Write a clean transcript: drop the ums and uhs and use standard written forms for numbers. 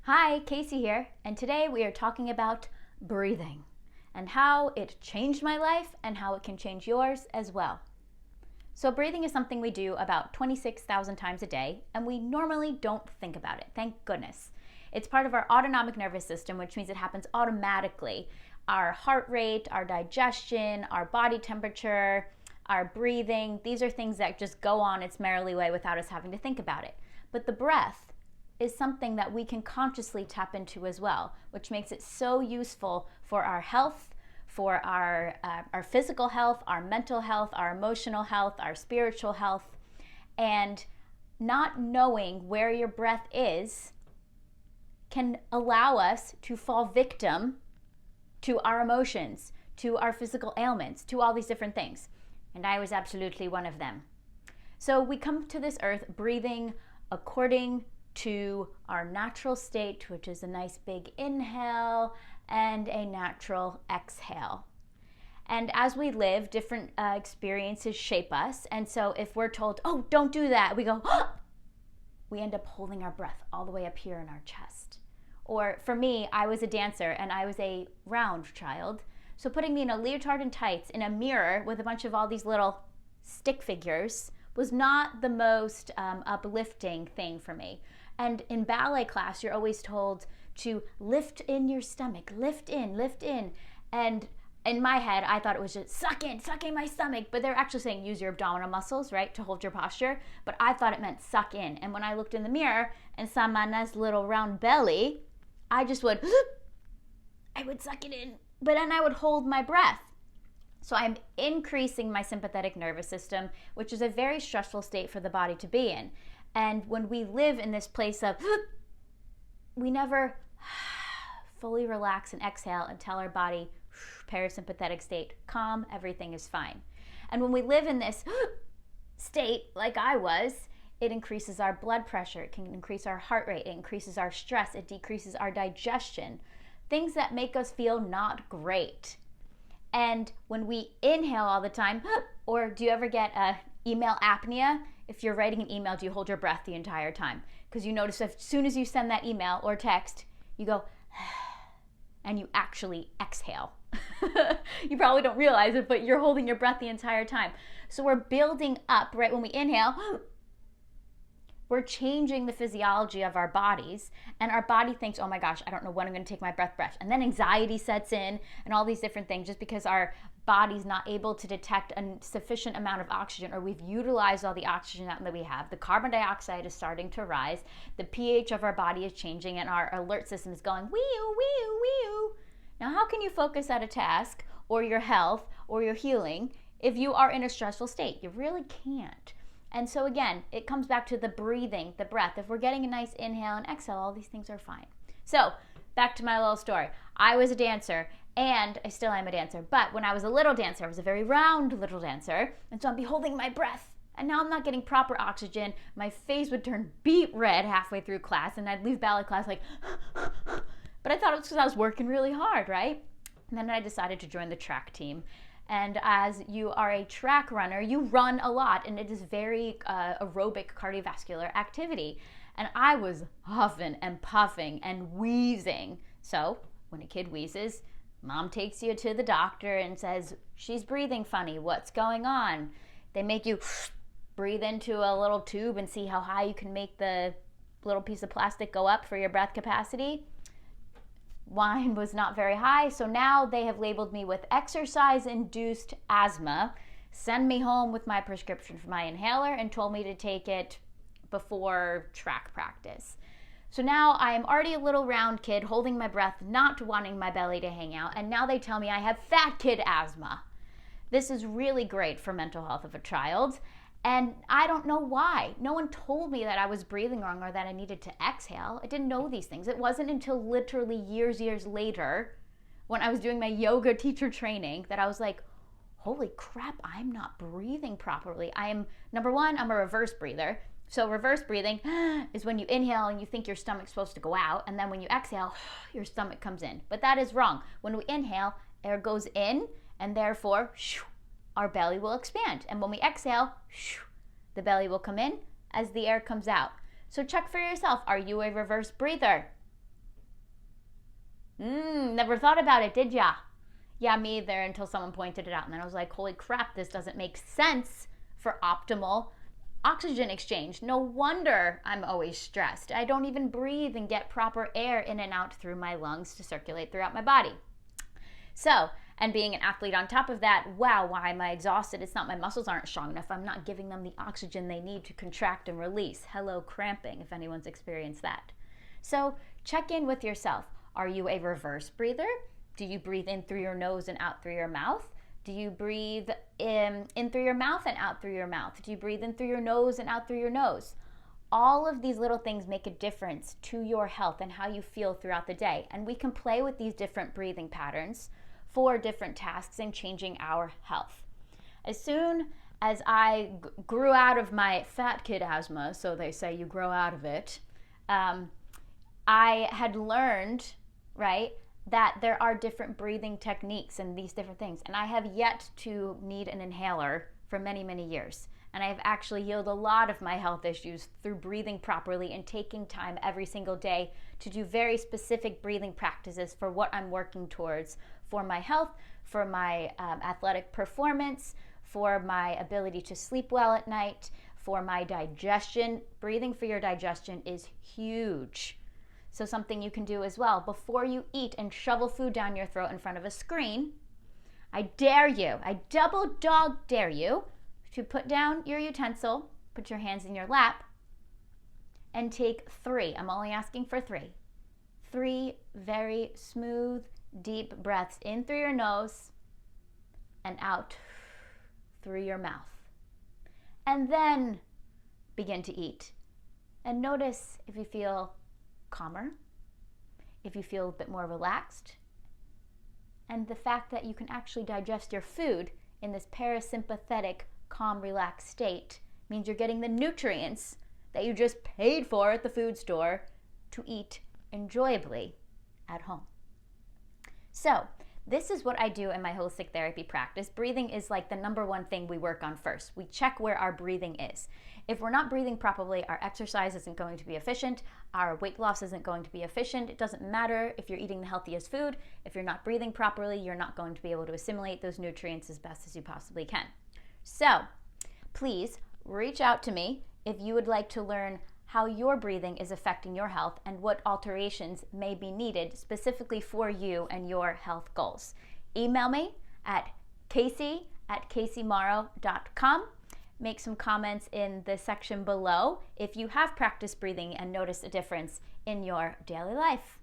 Hi, Casey here, and today we are talking about breathing and how it changed my life and how it can change yours as well. So breathing is something we do about 26,000 times a day, and we normally don't think about it, thank goodness. It's part of our autonomic nervous system, which means it happens automatically. Our heart rate, our digestion, our body temperature, our breathing, these are things that just go on its merrily way without us having to think about it. But the breath is something that we can consciously tap into as well, which makes it so useful for our health, for our physical health, our mental health, our emotional health, our spiritual health. And not knowing where your breath is can allow us to fall victim to our emotions, to our physical ailments, to all these different things. And I was absolutely one of them. So we come to this earth breathing according to our natural state, which is a nice big inhale and a natural exhale. And as we live, different experiences shape us. And so if we're told, oh, don't do that, we go, oh! We end up holding our breath all the way up here in our chest. Or for me, I was a dancer and I was a round child. So putting me in a leotard and tights in a mirror with a bunch of all these little stick figures was not the most uplifting thing for me. And in ballet class, you're always told to lift in your stomach, lift in, lift in. And in my head, I thought it was just suck in my stomach. But they're actually saying use your abdominal muscles, right, to hold your posture. But I thought it meant suck in. And when I looked in the mirror and saw my nice little round belly, I just would, I would suck it in. But then I would hold my breath. So I'm increasing my sympathetic nervous system, which is a very stressful state for the body to be in. And when we live in this place of, we never fully relax and exhale and tell our body, parasympathetic state, calm, everything is fine. And when we live in this state, like I was, it increases our blood pressure, it can increase our heart rate, it increases our stress, it decreases our digestion, things that make us feel not great. And when we inhale all the time, or do you ever get email apnea? If you're writing an email, do you hold your breath the entire time? Because you notice as soon as you send that email or text, you go, and you actually exhale. You probably don't realize it, but you're holding your breath the entire time. So we're building up, right? When we inhale, we're changing the physiology of our bodies, and our body thinks, oh my gosh, I don't know when I'm going to take my breath. And then anxiety sets in and all these different things just because our body's not able to detect a sufficient amount of oxygen, or we've utilized all the oxygen that we have. The carbon dioxide is starting to rise. The pH of our body is changing, and our alert system is going, wee-oo, wee-oo, wee-oo. Now, how can you focus at a task or your health or your healing if you are in a stressful state? You really can't. And so again, it comes back to the breathing, the breath. If we're getting a nice inhale and exhale, all these things are fine. So back to my little story. I was a dancer, and I still am a dancer. But when I was a little dancer, I was a very round little dancer. And so I'm holding my breath. And now I'm not getting proper oxygen. My face would turn beet red halfway through class, and I'd leave ballet class like, but I thought it was because I was working really hard, right? And then I decided to join the track team. And as you are a track runner, you run a lot, and it is very aerobic cardiovascular activity. And I was huffing and puffing and wheezing. So when a kid wheezes, mom takes you to the doctor and says, she's breathing funny, what's going on? They make you breathe into a little tube and see how high you can make the little piece of plastic go up for your breath capacity. Mine was not very high, so now they have labeled me with exercise-induced asthma, send me home with my prescription for my inhaler, and told me to take it before track practice. So now I am already a little round kid holding my breath, not wanting my belly to hang out, and now they tell me I have fat kid asthma. This is really great for mental health of a child, and I don't know why. No one told me that I was breathing wrong or that I needed to exhale. I didn't know these things. It wasn't until literally years later when I was doing my yoga teacher training that I was like, holy crap, I'm not breathing properly. Number one, I'm a reverse breather. So reverse breathing is when you inhale and you think your stomach's supposed to go out, and then when you exhale, your stomach comes in. But that is wrong. When we inhale, air goes in, and therefore, our belly will expand. And when we exhale, the belly will come in as the air comes out. So check for yourself. Are you a reverse breather? Never thought about it, did ya? Yeah, me either, until someone pointed it out. And then I was like, holy crap, this doesn't make sense for optimal oxygen exchange. No wonder I'm always stressed. I don't even breathe and get proper air in and out through my lungs to circulate throughout my body. So, and being an athlete on top of that, wow, why am I exhausted? It's not my muscles aren't strong enough. I'm not giving them the oxygen they need to contract and release. Hello, cramping, if anyone's experienced that. So check in with yourself. Are you a reverse breather? Do you breathe in through your nose and out through your mouth? Do you breathe in through your mouth and out through your mouth? Do you breathe in through your nose and out through your nose? All of these little things make a difference to your health and how you feel throughout the day. And we can play with these different breathing patterns for different tasks and changing our health. As soon as I grew out of my fat kid asthma, so they say you grow out of it, I had learned, right, that there are different breathing techniques and these different things. And I have yet to need an inhaler for many, many years. And I have actually healed a lot of my health issues through breathing properly and taking time every single day to do very specific breathing practices for what I'm working towards for my health, for my athletic performance, for my ability to sleep well at night, for my digestion. Breathing for your digestion is huge. So something you can do as well. Before you eat and shovel food down your throat in front of a screen, I dare you, I double dog dare you to put down your utensil, put your hands in your lap, and take 3. I'm only asking for 3. 3 very smooth, deep breaths in through your nose and out through your mouth. And then begin to eat. And notice if you feel calmer, if you feel a bit more relaxed, and the fact that you can actually digest your food in this parasympathetic, calm, relaxed state means you're getting the nutrients that you just paid for at the food store to eat enjoyably at home. So, this is what I do in my holistic therapy practice. Breathing is like the number one thing we work on first. We check where our breathing is. If we're not breathing properly, our exercise isn't going to be efficient, our weight loss isn't going to be efficient. It doesn't matter if you're eating the healthiest food. If you're not breathing properly, you're not going to be able to assimilate those nutrients as best as you possibly can. So, please reach out to me if you would like to learn how your breathing is affecting your health and what alterations may be needed specifically for you and your health goals. Email me at casey@caseymauro.com. Make some comments in the section below if you have practiced breathing and noticed a difference in your daily life.